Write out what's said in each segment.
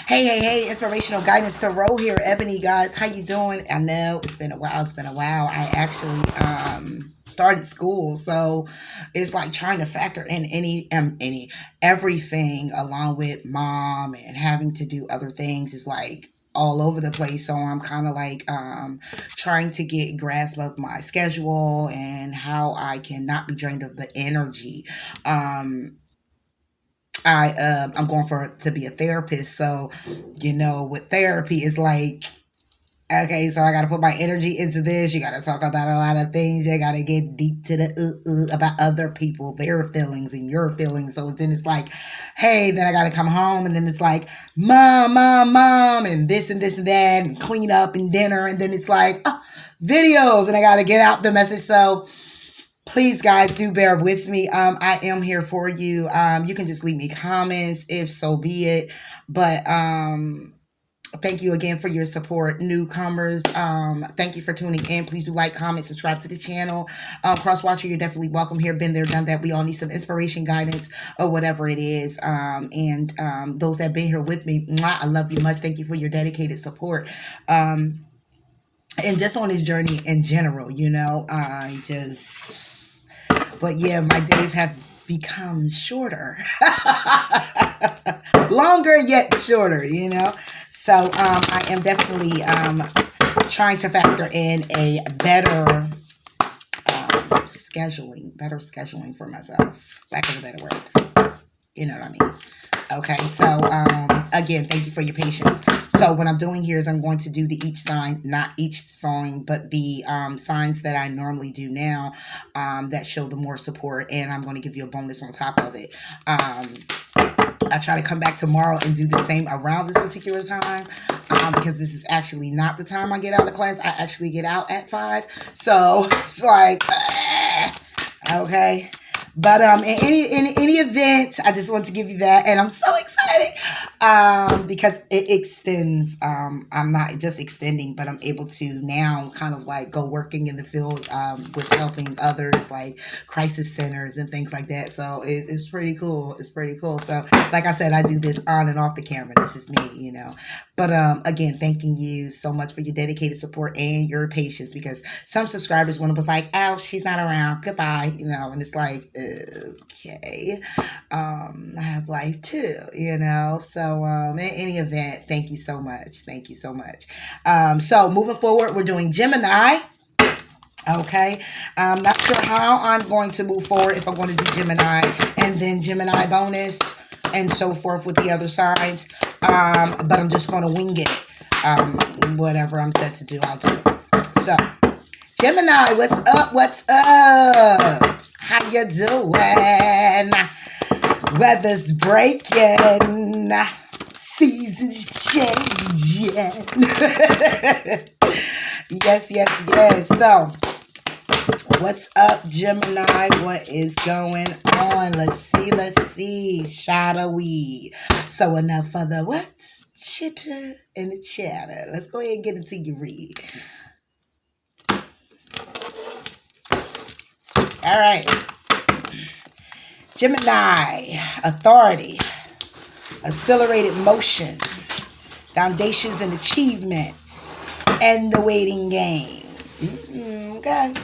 Hey, inspirational guidance tarot here. Ebony, guys, how you doing? I know it's been a while. It's been a while. I actually started school, so it's like trying to factor in any everything along with mom and having to do other things is like all over the place. So I'm kind of like trying to get grasp of my schedule and how I can not be drained of the energy. I'm going for to be a therapist. So, with therapy is like, okay, so I got to put my energy into this. You got to talk about a lot of things. You got to get deep to the about other people, their feelings and your feelings. So then it's like, hey, then I got to come home, and then it's like, mom, and this and that, and clean up and dinner, and then it's like, videos, and I got to get out the message. So please, guys, do bear with me. I am here for you. You can just leave me comments if so be it. But thank you again for your support, newcomers. Thank you for tuning in. Please do like, comment, subscribe to the channel. Cross watcher, you're definitely welcome here. Been there, done that. We all need some inspiration, guidance, or whatever it is. And those that have been here with me, mwah, I love you much. Thank you for your dedicated support. And just on this journey in general, I just, but yeah, my days have become shorter, longer yet shorter. So I am definitely trying to factor in a better scheduling for myself. Lack of a better word. You know what I mean? Okay, so again, thank you for your patience. So what I'm doing here is I'm going to do the each sign, not each sign, but the signs that I normally do now that show the more support, and I'm going to give you a bonus on top of it. I try to come back tomorrow and do the same around this particular time because this is actually not the time I get out of class. I actually get out at 5, so it's like, okay. But in any event, I just want to give you that, and I'm so excited because it extends. I'm not just extending, but I'm able to now kind of like go working in the field with helping others, like crisis centers and things like that. So it's pretty cool. It's pretty cool. So like I said, I do this on and off the camera. This is me. But again, thanking you so much for your dedicated support and your patience, because some subscribers, when it was like, oh, she's not around, goodbye, and it's like, okay, I have life too, so in any event, thank you so much. Thank you so much. So moving forward, we're doing Gemini. Okay, I'm not sure how I'm going to move forward, if I'm going to do Gemini and then Gemini bonus and so forth with the other signs, but I'm just going to wing it. Whatever I'm set to do, I'll do. So Gemini, what's up? How you doing? Weather's breaking, seasons changing. Yes. So what's up, Gemini? What is going on? Let's see. Shadowy. So enough of the what? Chitter and the chatter. Let's go ahead and get into your read. All right. Gemini, authority, accelerated motion, foundations and achievements, and the waiting game. Okay.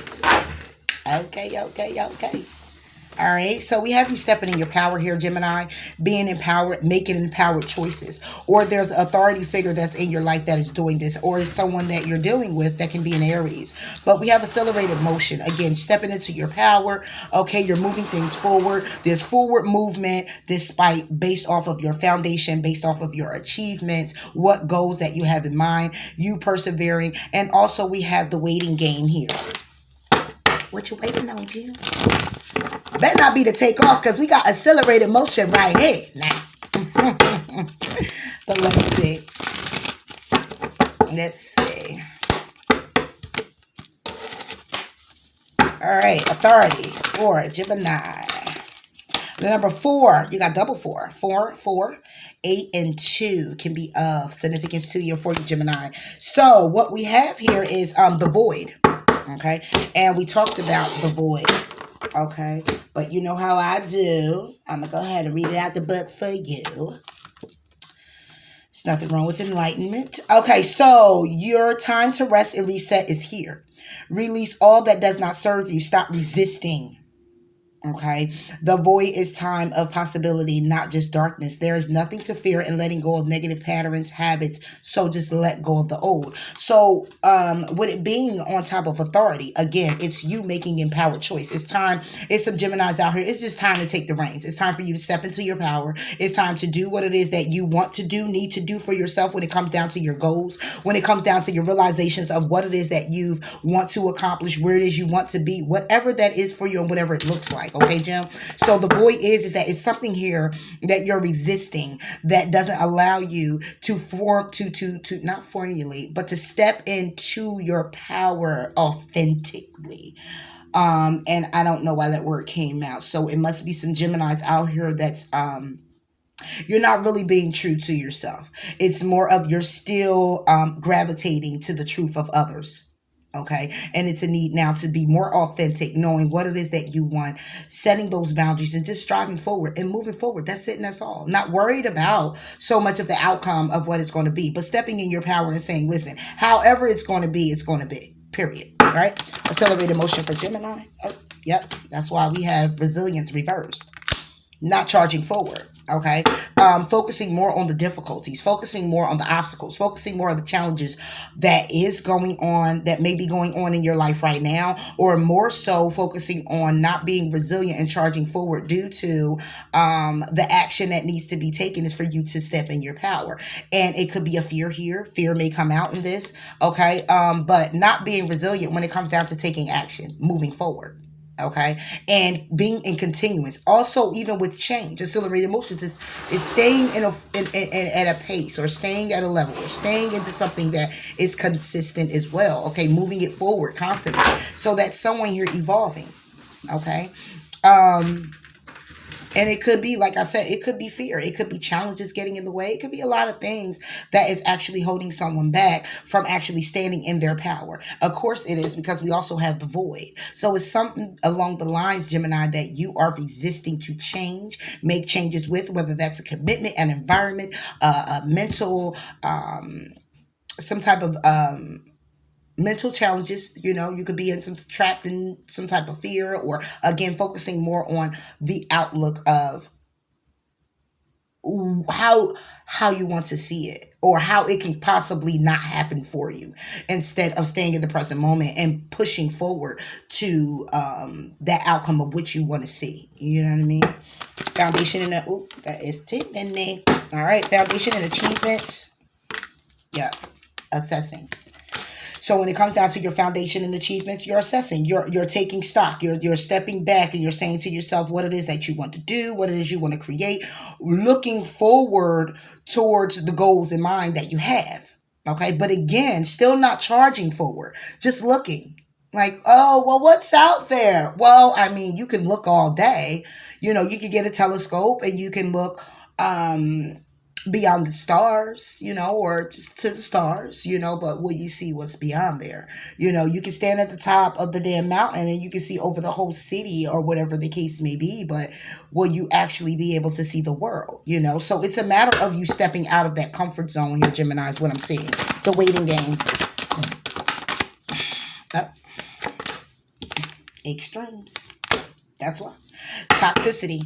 All right, so we have you stepping in your power here, Gemini, being empowered, making empowered choices. Or there's an authority figure that's in your life that is doing this, or is someone that you're dealing with that can be an Aries. But we have accelerated motion. Again, stepping into your power. Okay, you're moving things forward. There's forward movement despite based off of your foundation, based off of your achievements, what goals that you have in mind, you persevering. And also we have the waiting game here. What you waiting on, Jim? Better not be to take off, because we got accelerated motion right here now. But let's see. All right, authority for Gemini. The number 4, you got double 4. 4, 8, and 2 can be of significance to you for you, Gemini. So what we have here is the void. Okay, and we talked about the void. Okay, but you know how I do. I'm gonna go ahead and read it out the book for you. It's Nothing wrong with enlightenment. Okay, so your time to rest and reset is here. Release all that does not serve you. Stop resisting. Okay. The void is time of possibility, not just darkness. There is nothing to fear in letting go of negative patterns, habits. So just let go of the old. So, with it being on top of authority, again, it's you making empowered choice. It's time. It's some Geminis out here. It's just time to take the reins. It's time for you to step into your power. It's time to do what it is that you want to do, need to do for yourself when it comes down to your goals, when it comes down to your realizations of what it is that you want to accomplish, where it is you want to be, whatever that is for you and whatever it looks like. Okay, Jim? So the void is that it's something here that you're resisting that doesn't allow you to form, to not formulate, but to step into your power authentically. And I don't know why that word came out. So it must be some Geminis out here that's you're not really being true to yourself. It's more of you're still gravitating to the truth of others. Okay. And it's a need now to be more authentic, knowing what it is that you want, setting those boundaries and just striving forward and moving forward. That's it and that's all. Not worried about so much of the outcome of what it's going to be, but stepping in your power and saying, listen, however it's going to be, it's going to be. Period. Right? Accelerated motion for Gemini. Oh, yep. That's why we have resilience reversed. Not charging forward. Okay. Focusing more on the difficulties, focusing more on the obstacles, focusing more on the challenges that is going on, that may be going on in your life right now, or more so focusing on not being resilient and charging forward due to the action that needs to be taken is for you to step in your power. And it could be a fear here. Fear may come out in this. Okay. But not being resilient when it comes down to taking action, moving forward. Okay, and being in continuance. Also, even with change, accelerated motions is staying at a pace, or staying at a level, or staying into something that is consistent as well. Okay, moving it forward constantly. So that's someone here evolving. Okay, and it could be, like I said, it could be fear. It could be challenges getting in the way. It could be a lot of things that is actually holding someone back from actually standing in their power. Of course it is, because we also have the void. So it's something along the lines, Gemini, that you are resisting to change, make changes with, whether that's a commitment, an environment, a mental, some type of mental challenges. You could be trapped in some type of fear, or again focusing more on the outlook of how you want to see it, or how it can possibly not happen for you, instead of staying in the present moment and pushing forward to that outcome of which you want to see. You know what I mean? Foundation and that is Tiffany. All right, foundation and achievements. Yeah, assessing. So when it comes down to your foundation and achievements, you're assessing, you're taking stock, you're stepping back, and you're saying to yourself what it is that you want to do, what it is you want to create, looking forward towards the goals in mind that you have. Okay. But again, still not charging forward, just looking like, oh, well, what's out there? Well, I mean, you can look all day, you could get a telescope and you can look, beyond the stars, or just to the stars, but will you see what's beyond there? You can stand at the top of the damn mountain and you can see over the whole city or whatever the case may be, but will you actually be able to see the world? So it's a matter of you stepping out of that comfort zone here, Gemini, is what I'm saying. The waiting game. Extremes. That's why. Toxicity.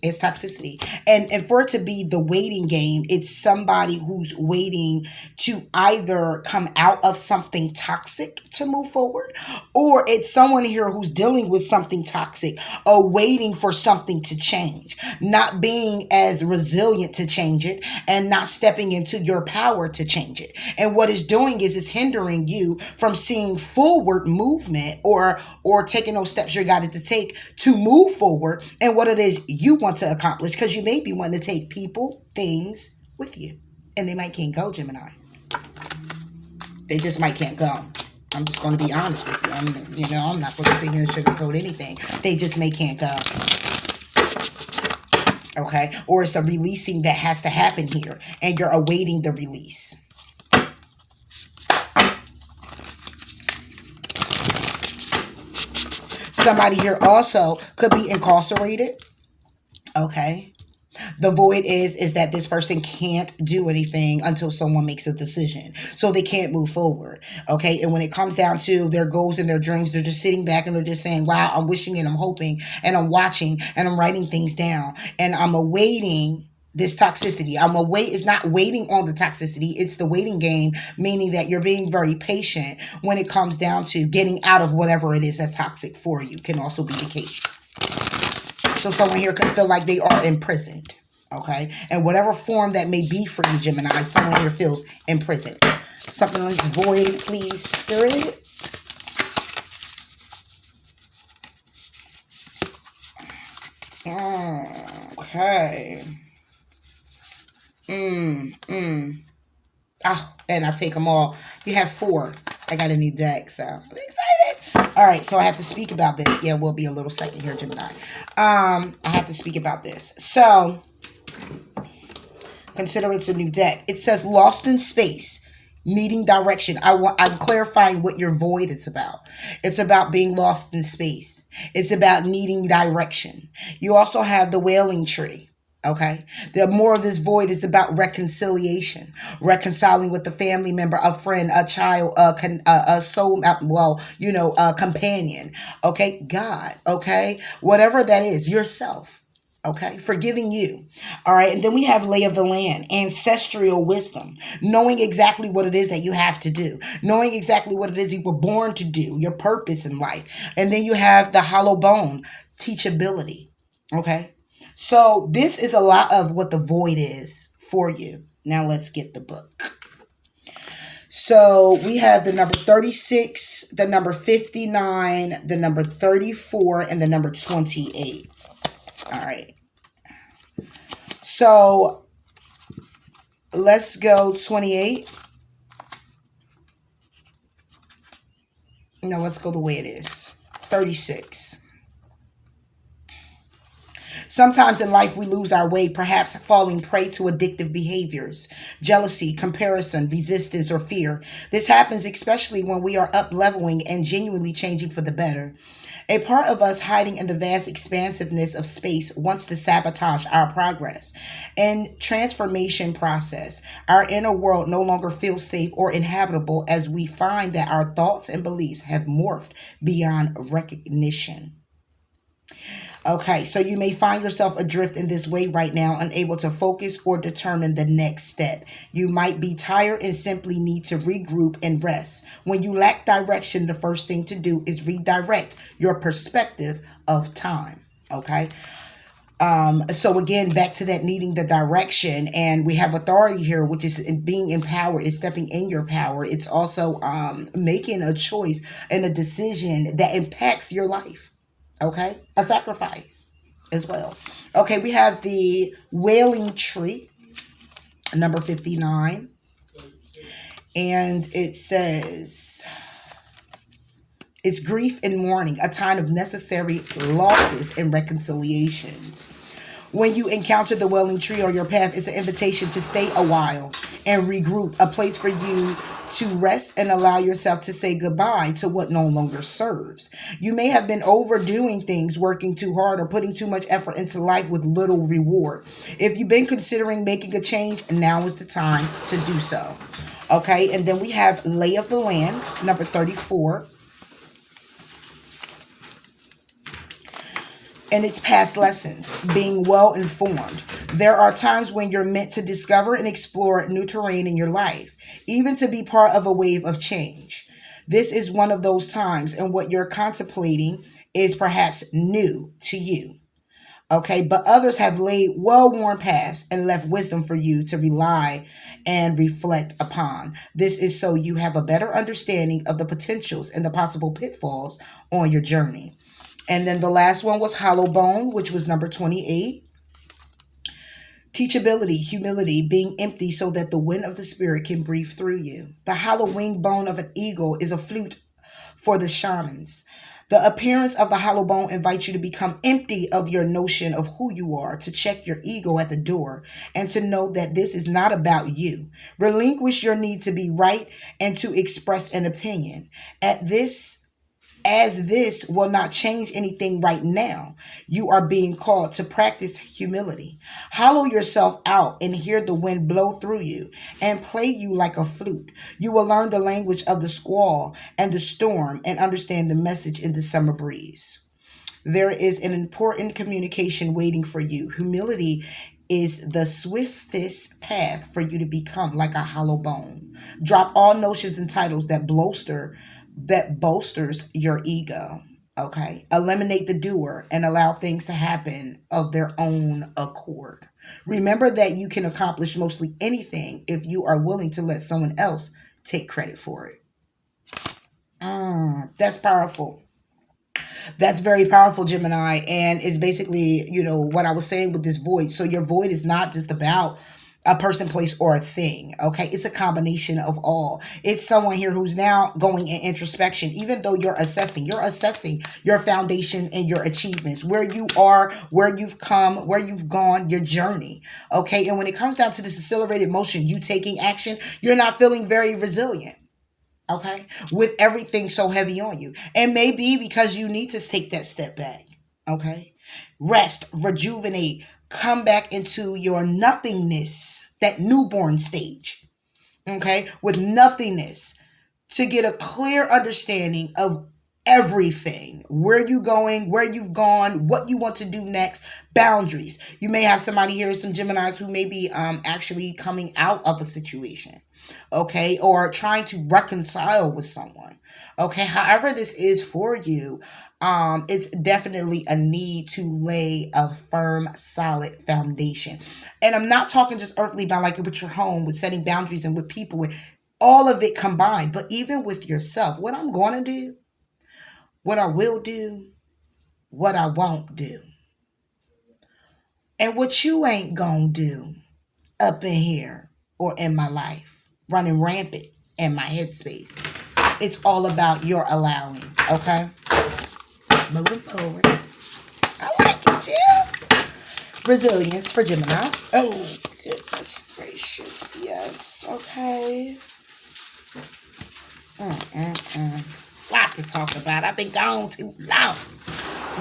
It's toxicity. And for it to be the waiting game, it's somebody who's waiting to either come out of something toxic to move forward, or it's someone here who's dealing with something toxic or waiting for something to change, not being as resilient to change it and not stepping into your power to change it. And what it's doing is it's hindering you from seeing forward movement, or taking those steps you got to take to move forward and what it is you want to accomplish, because you may be wanting to take people, things with you, and they might can't go, Gemini. They just might can't go. I'm just going to be honest with you. I'm not going to sit here and sugarcoat anything. They just may can't go. Okay? Or it's a releasing that has to happen here, and you're awaiting the release. Somebody here also could be incarcerated. Okay. The void is that this person can't do anything until someone makes a decision. So they can't move forward. Okay. And when it comes down to their goals and their dreams, they're just sitting back and they're just saying, wow, I'm wishing and I'm hoping and I'm watching and I'm writing things down and I'm awaiting this toxicity. It's not waiting on the toxicity, it's the waiting game, meaning that you're being very patient when it comes down to getting out of whatever it is that's toxic for you, can also be the case. So someone here could feel like they are imprisoned. Okay. And whatever form that may be for you, Gemini, someone here feels imprisoned. Something on this void, please, Spirit. Okay. Oh, and I take them all. You have 4. I got a new deck, so I'm excited. All right, so I have to speak about this. Yeah, we'll be a little second here, Gemini. I have to speak about this. So, consider it's a new deck. It says lost in space, needing direction. I'm clarifying what your void is about. It's about being lost in space. It's about needing direction. You also have the wailing tree. Okay. The more of this void is about reconciliation, reconciling with a family member, a friend, a child, a soul, a companion. Okay. God. Okay. Whatever that is, yourself. Okay, forgiving you. All right, and then we have lay of the land, ancestral wisdom, knowing exactly what it is that you have to do, knowing exactly what it is you were born to do, your purpose in life. And then you have the hollow bone, teachability. Okay, so this is a lot of what the void is for you. Now let's get the book. So we have the number 36, the number 59, the number 34, and the number 28. All right. So let's go 28. No, let's go the way it is. 36. Sometimes in life we lose our way, perhaps falling prey to addictive behaviors, jealousy, comparison, resistance, or fear. This happens especially when we are up-leveling and genuinely changing for the better. A part of us hiding in the vast expansiveness of space wants to sabotage our progress and transformation process. Our inner world no longer feels safe or inhabitable as we find that our thoughts and beliefs have morphed beyond recognition. Okay, so you may find yourself adrift in this way right now, unable to focus or determine the next step. You might be tired and simply need to regroup and rest. When you lack direction, the first thing to do is redirect your perspective of time. Okay. So again, back to that needing the direction, and we have authority here, which is being empowered, is stepping in your power. It's also making a choice and a decision that impacts your life. Okay, a sacrifice as well. Okay, we have the wailing tree, number 59, and it says it's grief and mourning, a time of necessary losses and reconciliations. When you encounter the wailing tree on your path, it's an invitation to stay a while and regroup, a place for you to rest and allow yourself to say goodbye to what no longer serves. You may have been overdoing things, working too hard, or putting too much effort into life with little reward. If you've been considering making a change, now is the time to do so. Okay, and then we have lay of the land, number 34. And it's past lessons, being well informed. There are times when you're meant to discover and explore new terrain in your life, even to be part of a wave of change. This is one of those times, and what you're contemplating is perhaps new to you. Okay, but others have laid well-worn paths and left wisdom for you to rely and reflect upon. This is so you have a better understanding of the potentials and the possible pitfalls on your journey. And then the last one was hollow bone, which was number 28. Teachability, humility, being empty so that the wind of the spirit can breathe through you. The hollow wing bone of an eagle is a flute for the shamans. The appearance of the hollow bone invites you to become empty of your notion of who you are, to check your ego at the door, and to know that this is not about you. Relinquish your need to be right and to express an opinion. At this As this will not change anything right now, you are being called to practice humility. Hollow yourself out and hear the wind blow through you and play you like a flute. You will learn the language of the squall and the storm and understand the message in the summer breeze. There is an important communication waiting for you. Humility is the swiftest path for you to become like a hollow bone. Drop all notions and titles that bolsters your ego. Okay. Eliminate the doer and allow things to happen of their own accord. Remember that you can accomplish mostly anything if you are willing to let someone else take credit for it. That's powerful. That's very powerful, Gemini. And it's basically, what I was saying with this void. So your void is not just about a person, place, or a thing. Okay. It's a combination of all. It's someone here who's now going in introspection, even though you're assessing your foundation and your achievements, where you are, where you've come, where you've gone, your journey. Okay. And when it comes down to this accelerated motion, you taking action, you're not feeling very resilient. Okay, with everything so heavy on you, and maybe because you need to take that step back. Okay, rest, rejuvenate, come back into your nothingness, that newborn stage. Okay, with nothingness, to get a clear understanding of everything, where you going, where you've gone, what you want to do next, boundaries. You may have somebody here, some Geminis, who may be actually coming out of a situation, okay, or trying to reconcile with someone. Okay, however this is for you, it's definitely a need to lay a firm, solid foundation. And I'm not talking just earthly about like with your home, with setting boundaries and with people, with all of it combined, but even with yourself. What I'm going to do, what I will do, what I won't do, and what you ain't gonna do up in here or in my life, running rampant in my headspace. It's all about your allowing, okay? Moving forward. I like it, Jim. Resilience for Gemini. Oh, goodness gracious. Yes, okay. Lot to talk about. I've been gone too long.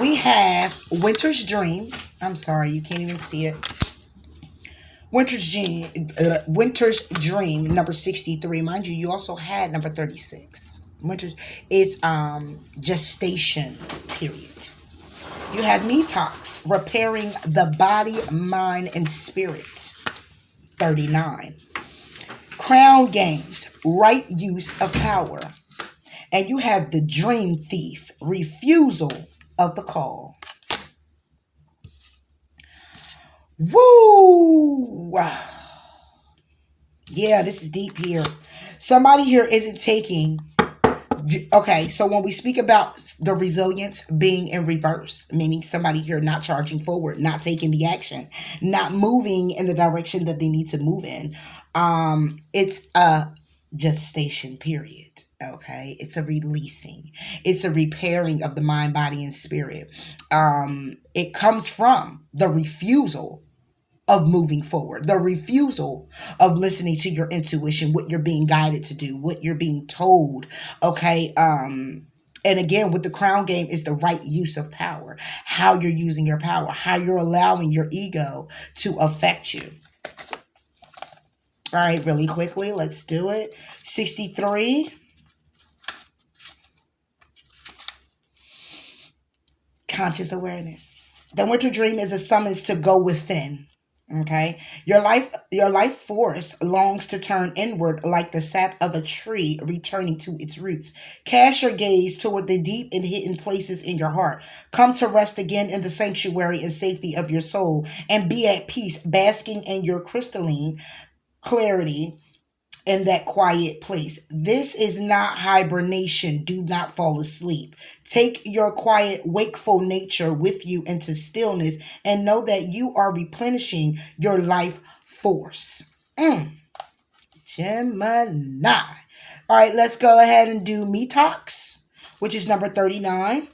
We have Winter's Dream. I'm sorry, you can't even see it. Winter's Dream, number 63. Mind you, you also had number 36. Winter's is gestation period. You have detox, repairing the body, mind, and spirit. 39. Crown games, right use of power. And you have the dream thief, refusal of the call. Woo! Yeah, this is deep here. Somebody here isn't taking. Okay, so when we speak about the resilience being in reverse, meaning somebody here not charging forward, not taking the action, not moving in the direction that they need to move in, it's a gestation period. Okay, it's a releasing, it's a repairing of the mind, body, and spirit. It comes from the refusal of moving forward, the refusal of listening to your intuition, what you're being guided to do, what you're being told. Okay. And again, with the crown game is the right use of power, how you're using your power, how you're allowing your ego to affect you. All right, really quickly, let's do it. 63. Conscious awareness. The winter dream is a summons to go within. Okay, your life force longs to turn inward like the sap of a tree returning to its roots. Cast your gaze toward the deep and hidden places in your heart. Come to rest again in the sanctuary and safety of your soul and be at peace, basking in your crystalline clarity in that quiet place. This is not hibernation. Do not fall asleep. Take your quiet, wakeful nature with you into stillness and know that you are replenishing your life force. Gemini. All right, let's go ahead and do Me Talks, which is number 39.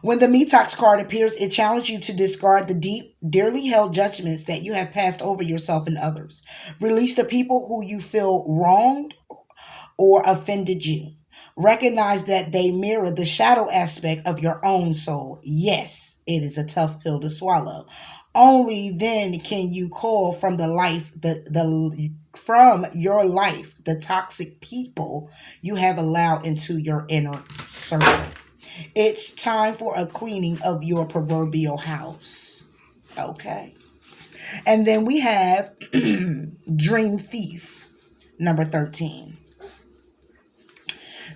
When the Metox card appears, it challenges you to discard the deep, dearly held judgments that you have passed over yourself and others. Release the people who you feel wronged or offended you. Recognize that they mirror the shadow aspect of your own soul. Yes, it is a tough pill to swallow. Only then can you call from the life the from your life the toxic people you have allowed into your inner circle. It's time for a cleaning of your proverbial house. Okay. And then we have Dream Thief, number 13.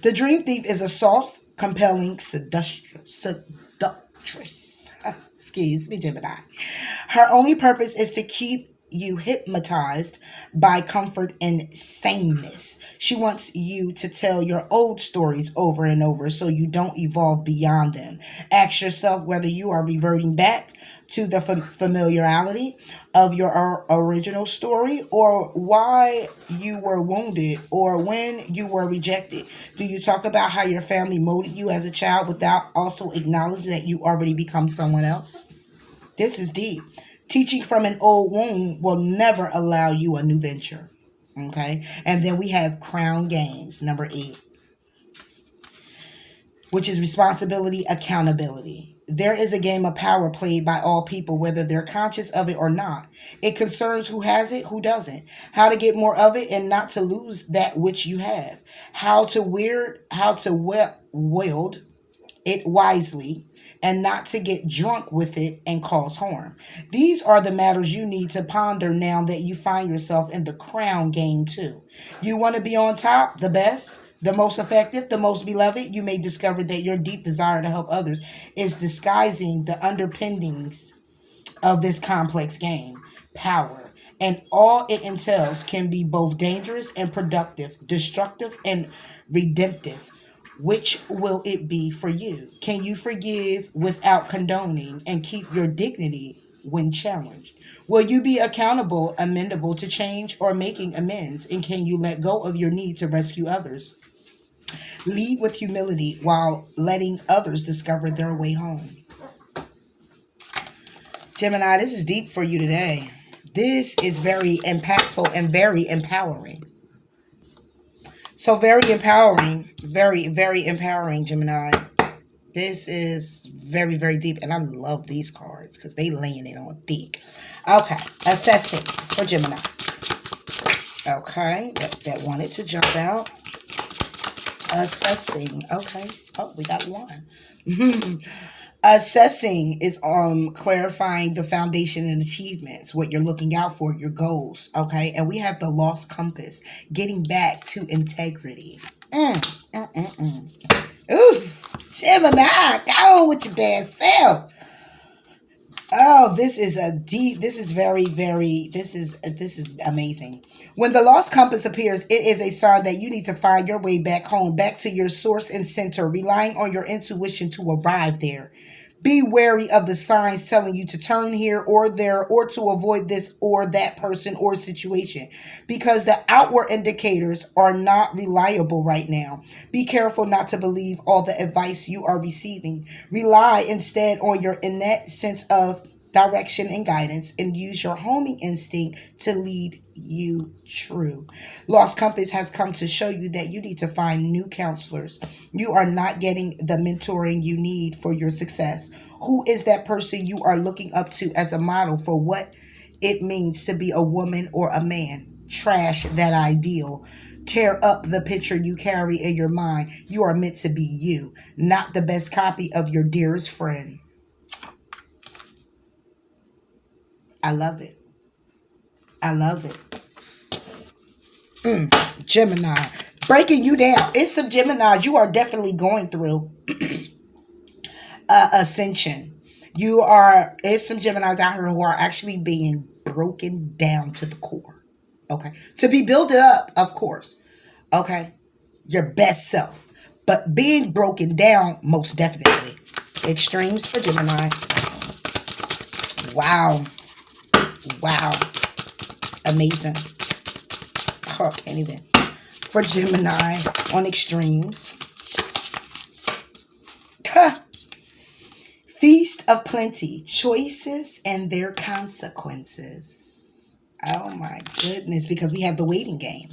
The dream thief is a soft, compelling seductress. Excuse me, Gemini. Her only purpose is to keep you hypnotized by comfort and sameness. She wants you to tell your old stories over and over so you don't evolve beyond them. Ask yourself whether you are reverting back to the familiarity of your original story, or why you were wounded, or when you were rejected. Do you talk about how your family molded you as a child without also acknowledging that you already become someone else? This is deep. Teaching from an old wound will never allow you a new venture. Okay. And then we have Crown Games, number 8, which is responsibility, accountability. There is a game of power played by all people, whether they're conscious of it or not. It concerns who has it, who doesn't, how to get more of it and not to lose that which you have, how to wield it wisely and not to get drunk with it and cause harm. These are the matters you need to ponder now that you find yourself in the crown game too. You want to be on top, the best, the most effective, the most beloved. You may discover that your deep desire to help others is disguising the underpinnings of this complex game. Power and all it entails can be both dangerous and productive, destructive and redemptive. Which will it be for you? Can you forgive without condoning and keep your dignity when challenged? Will you be accountable, amendable to change, or making amends? And can you let go of your need to rescue others? Lead with humility while letting others discover their way home. Gemini, this is deep for you today. This is very impactful and very empowering. So very empowering, very, very empowering, Gemini. This is very, very deep. And I love these cards because they laying it on thick. Okay, assessing for Gemini. Okay, that wanted to jump out. Assessing. Okay. Oh, we got one. Assessing is clarifying the foundation and achievements, what you're looking out for, your goals. Okay. And we have the lost compass, getting back to integrity. Ooh, Gemini, go on with your bad self. Oh, this is amazing. When the lost compass appears, it is a sign that you need to find your way back home, back to your source and center, relying on your intuition to arrive there. Be wary of the signs telling you to turn here or there or to avoid this or that person or situation, because the outward indicators are not reliable right now. Be careful not to believe all the advice you are receiving. Rely instead on your innate sense of direction and guidance and use your homing instinct to lead you true. Lost Compass has come to show you that you need to find new counselors. You are not getting the mentoring you need for your success. Who is that person you are looking up to as a model for what it means to be a woman or a man? Trash that ideal. Tear up the picture you carry in your mind. You are meant to be you, not the best copy of your dearest friend. I love it. I love it. Gemini. Breaking you down. It's some Gemini. You are definitely going through ascension. It's some Geminis out here who are actually being broken down to the core. Okay. To be built up, of course. Okay. Your best self. But being broken down, most definitely. Extremes for Gemini. Wow. Wow. Amazing. Oh, can't even. For Gemini on extremes. Feast of plenty. Choices and their consequences. Oh my goodness. Because we have the waiting game.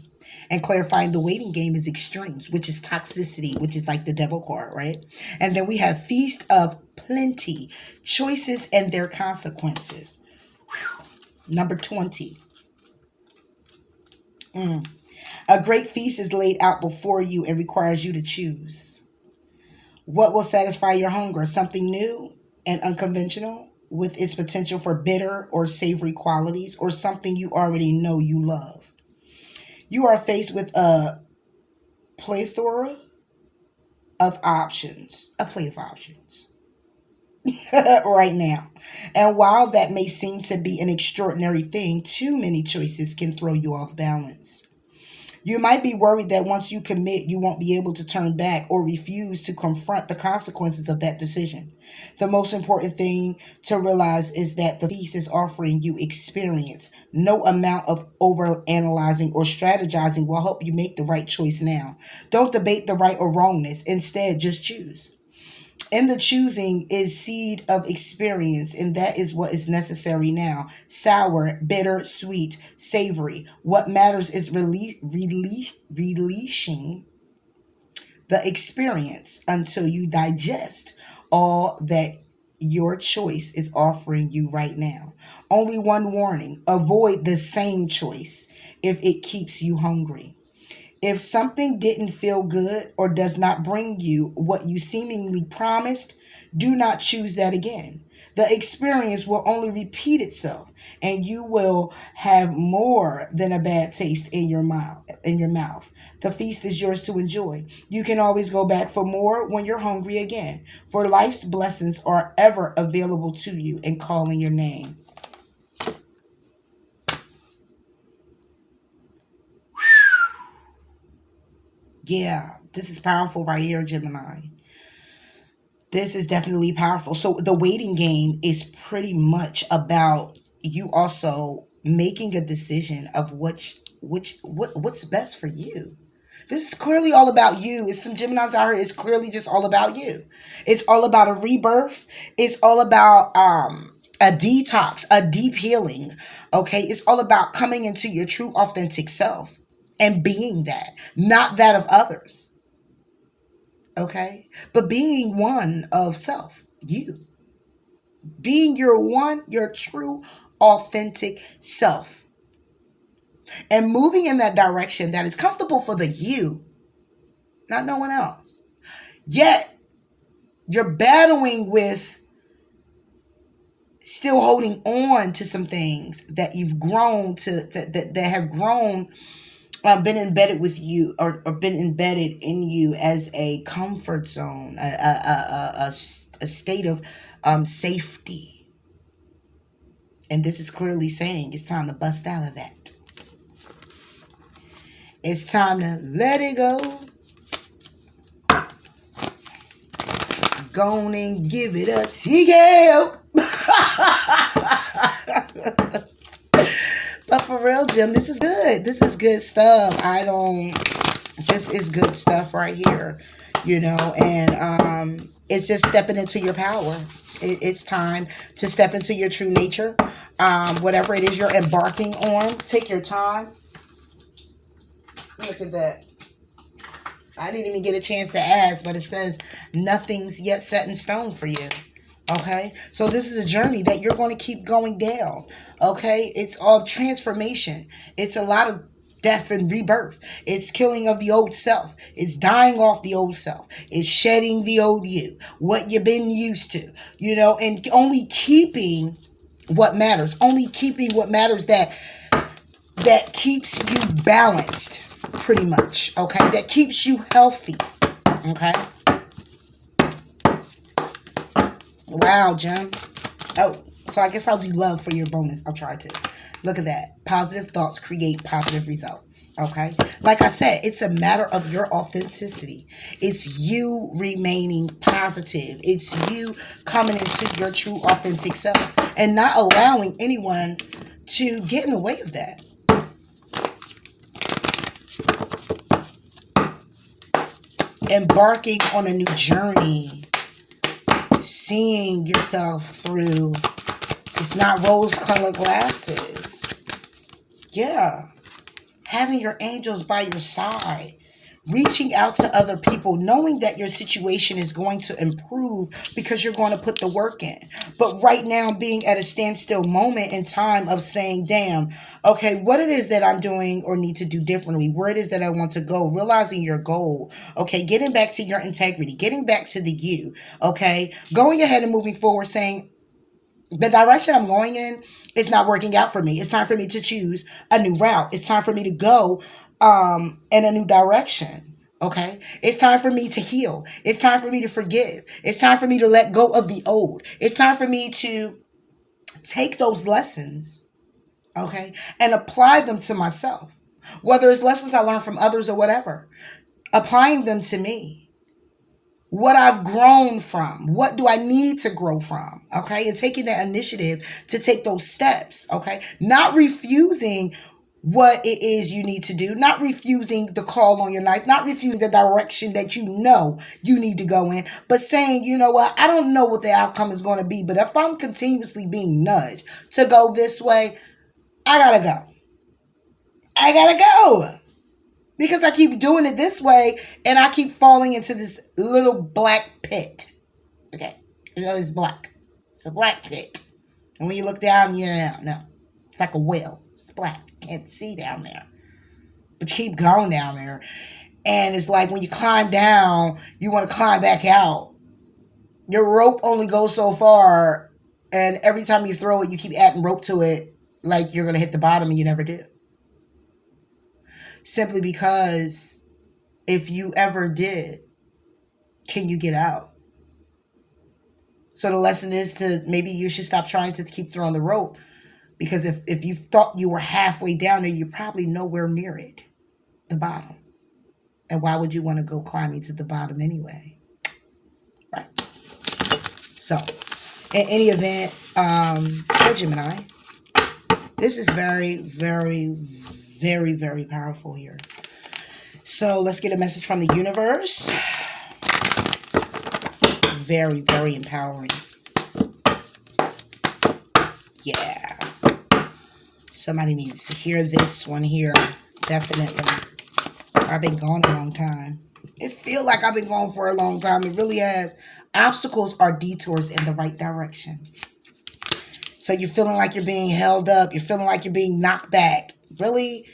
And clarifying the waiting game is extremes, which is toxicity, which is like the devil card, right? And then we have feast of plenty, choices and their consequences. Number 20. A great feast is laid out before you and requires you to choose. What will satisfy your hunger? Something new and unconventional with its potential for bitter or savory qualities, or something you already know you love. You are faced with a plethora of options, a plate of options right now. And while that may seem to be an extraordinary thing, too many choices can throw you off balance. You might be worried that once you commit, you won't be able to turn back or refuse to confront the consequences of that decision. The most important thing to realize is that the feast is offering you experience. No amount of over analyzing or strategizing will help you make the right choice now. Don't debate the right or wrongness. Instead, just choose. In the choosing is seed of experience, and that is what is necessary now. Sour, bitter, sweet, savory. What matters is releasing the experience until you digest all that your choice is offering you right now. Only one warning: avoid the same choice if it keeps you hungry. If something didn't feel good or does not bring you what you seemingly promised, do not choose that again. The experience will only repeat itself, and you will have more than a bad taste in your mouth. The feast is yours to enjoy. You can always go back for more when you're hungry again, for life's blessings are ever available to you and calling your name. Yeah, this is powerful right here, Gemini. This is definitely powerful. So the waiting game is pretty much about you also making a decision of what's best for you. This is clearly all about you. It's some Geminis out here. It's clearly just all about you. It's all about a rebirth. It's all about a detox, a deep healing. Okay, it's all about coming into your true authentic self and being that, not that of others. Okay, but being one of self, you being your true authentic self, and moving in that direction that is comfortable for the you, not no one else. Yet you're battling with still holding on to some things that you've grown to, that have grown, been embedded with you, or been embedded in you as a comfort zone, a state of safety. And this is clearly saying it's time to bust out of that. It's time to let it go. Go on and give it a TKO. But for real, Jim, this is good. This is good stuff. This is good stuff right here, and it's just stepping into your power. It's time to step into your true nature. Whatever it is you're embarking on, take your time. Look at that. I didn't even get a chance to ask, but it says nothing's yet set in stone for you. Okay, so this is a journey that you're going to keep going down. Okay, it's all transformation. It's a lot of death and rebirth. It's killing of the old self. It's dying off the old self. It's shedding the old you, what you've been used to, and only keeping what matters. Only keeping what matters that keeps you balanced, pretty much. Okay, that keeps you healthy. Okay. Wow, Jim. Oh, so I guess I'll do love for your bonus. I'll try to. Look at that. Positive thoughts create positive results. Okay? Like I said, it's a matter of your authenticity. It's you remaining positive. It's you coming into your true authentic self and not allowing anyone to get in the way of that. Embarking on a new journey. Seeing yourself through. It's not rose-colored glasses. Yeah. having your angels by your side, reaching out to other people, knowing that your situation is going to improve because you're going to put the work in. But right now, being at a standstill moment in time of saying, damn, okay, what it is that I'm doing or need to do differently, where it is that I want to go, realizing your goal, okay, getting back to your integrity, getting back to the you, okay, going ahead and moving forward, saying, the direction I'm going in is not working out for me. It's time for me to choose a new route. It's time for me to go in a new direction. Okay? It's time for me to heal. It's time for me to forgive. It's time for me to let go of the old. It's time for me to take those lessons, okay, and apply them to myself. Whether it's lessons I learned from others or whatever, applying them to me, what I've grown from, what do I need to grow from, okay, and taking that initiative to take those steps, okay, not refusing what it is you need to do, not refusing the call on your life, not refusing the direction that you know you need to go in, but saying, you know what, I don't know what the outcome is going to be, but if I'm continuously being nudged to go this way, I gotta go. I gotta go. Because I keep doing it this way and I keep falling into this little black pit. Okay. You know, it's black. It's a black pit. And when you look down, you know, no. It's like a well. It's black. You can't see down there. But you keep going down there. And it's like when you climb down, you want to climb back out. Your rope only goes so far. And every time you throw it, you keep adding rope to it like you're going to hit the bottom and you never do. Simply because if you ever did, can you get out? So the lesson is to maybe you should stop trying to keep throwing the rope, because if you thought you were halfway down there, you're probably nowhere near it, the bottom. And why would you want to go climbing to the bottom anyway? Right. So in any event, Gemini, this is very, very, very, very powerful here. So let's get a message from the universe. Very, very empowering. Yeah. Somebody needs to hear this one here. Definitely. I've been gone a long time. It feels like I've been gone for a long time. It really has. Obstacles are detours in the right direction. So you're feeling like you're being held up. You're feeling like you're being knocked back. Really,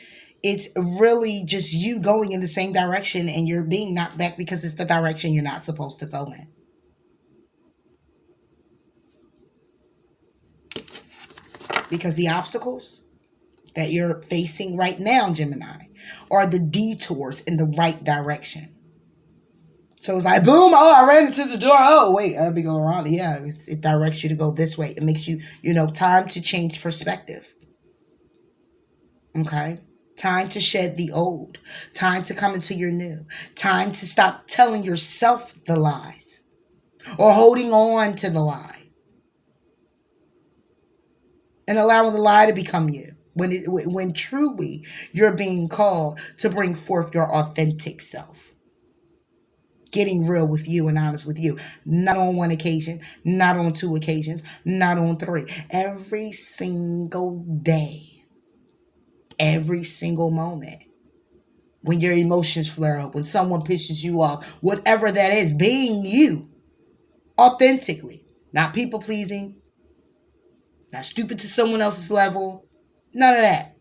it's really just you going in the same direction and you're being knocked back because it's the direction you're not supposed to go in. Because the obstacles that you're facing right now, Gemini, are the detours in the right direction. So it's like, boom, oh, I ran into the door. Oh, wait, I'll be going around. Yeah, it directs you to go this way. It makes you, time to change perspective. Okay? Time to shed the old. Time to come into your new. Time to stop telling yourself the lies or holding on to the lie. And allowing the lie to become you. When truly you're being called to bring forth your authentic self. Getting real with you and honest with you. Not on one occasion, not on two occasions, not on three. Every single day. Every single moment. When your emotions flare up, when someone pisses you off, whatever that is, being you. Authentically. Not people pleasing. Not stupid to someone else's level. None of that.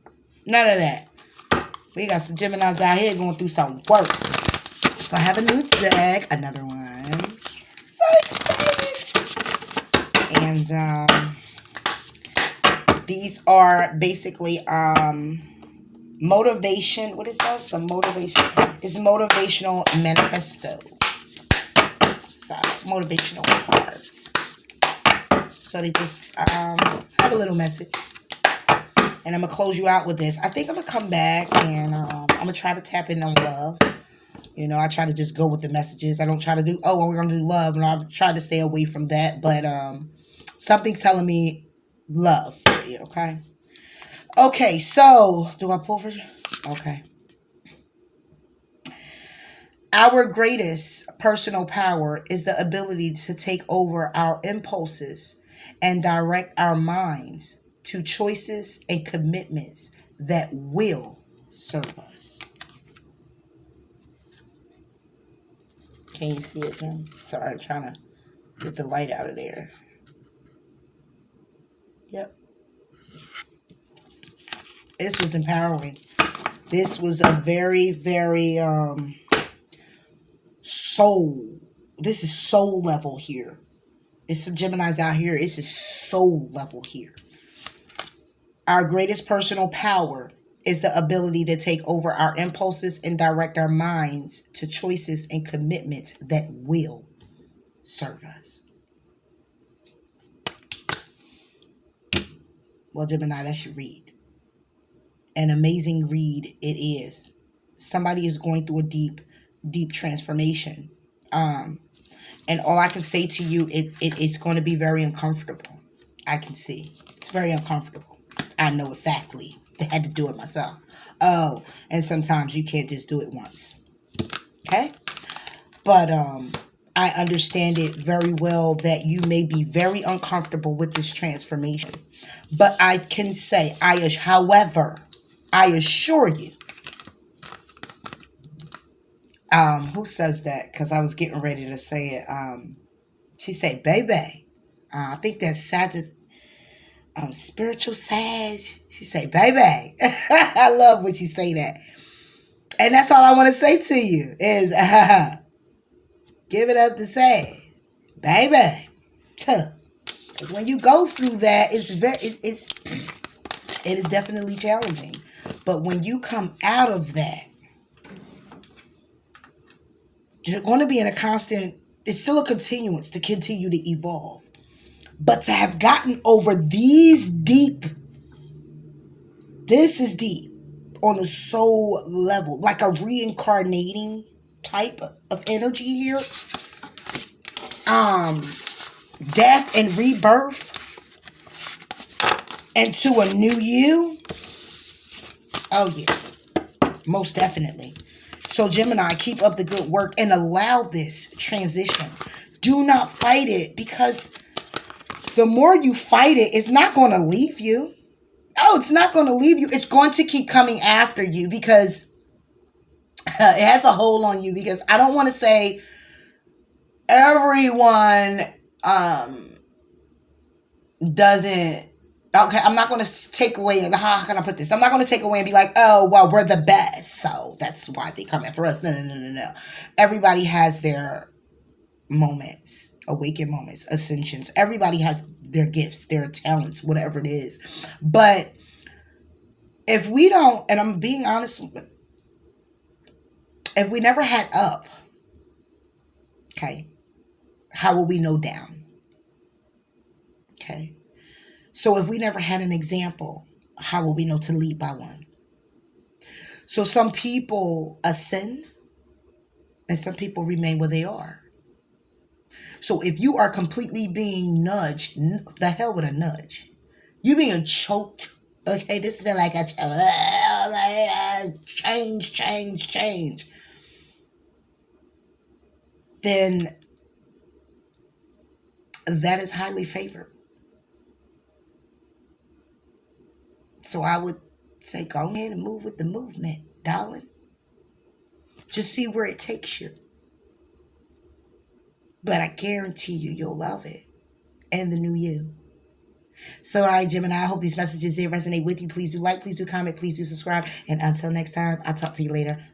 None of that. We got some Geminis out here going through some work. So I have a new deck. Another one. So excited. And these are basically motivation. What is that? Some motivation. It's motivational manifesto. So motivational cards. So they just have a little message. And I'm going to close you out with this. I think I'm going to come back and I'm going to try to tap in on love. I try to just go with the messages. I don't try to do, we're going to do love. And I try to stay away from that. But something's telling me love for you, okay? Okay, so do I pull for you? Okay. Our greatest personal power is the ability to take over our impulses and direct our minds to choices and commitments that will serve us. Can you see it, Jim? Sorry, I'm trying to get the light out of there. Yep. This was empowering. This was a very, very soul. This is soul level here. It's some Geminis out here. This is soul level here. Our greatest personal power is the ability to take over our impulses and direct our minds to choices and commitments that will serve us. Well, Gemini, that's your read. An amazing read it is. Somebody is going through a deep, deep transformation. And all I can say to you, it's going to be very uncomfortable. I can see. It's very uncomfortable. I know it factly. I had to do it myself. Oh, and sometimes you can't just do it once. Okay? But I understand it very well that you may be very uncomfortable with this transformation. But I can say, however, I assure you. Who says that? Because I was getting ready to say it. She said, baby. I think that's spiritual Sag. She say, baby. I love when she say that. And that's all I want to say to you is, give it up to Sag. Baby. Because when you go through that, it is definitely challenging. But when you come out of that, you're going to be in a constant, it's still a continuance to continue to evolve. But to have gotten over these deep, this is deep on the soul level, like a reincarnating type of energy here. Death and rebirth into a new you. Oh yeah, most definitely. So Gemini, keep up the good work and allow this transition. Do not fight it, because the more you fight it, it's not going to leave you. Oh, it's not going to leave you. It's going to keep coming after you because it has a hold on you. Because I don't want to say everyone doesn't. Okay, I'm not going to take away, how can I put this? I'm not going to take away and be like, oh, well, we're the best, so that's why they come after us. No. Everybody has their moments, awakened moments, ascensions. Everybody has their gifts, their talents, whatever it is. But if we don't, and I'm being honest, if we never had up, okay, how will we know down? Okay. So if we never had an example, how will we know to lead by one? So some people ascend and some people remain where they are. So if you are completely being nudged, the hell with a nudge. You being choked. Okay, this feel like a change. Then that is highly favored. So I would say go ahead and move with the movement, darling. Just see where it takes you. But I guarantee you, you'll love it. And the new you. So, all right, Gemini, I hope these messages did resonate with you. Please do like, please do comment, please do subscribe. And until next time, I'll talk to you later.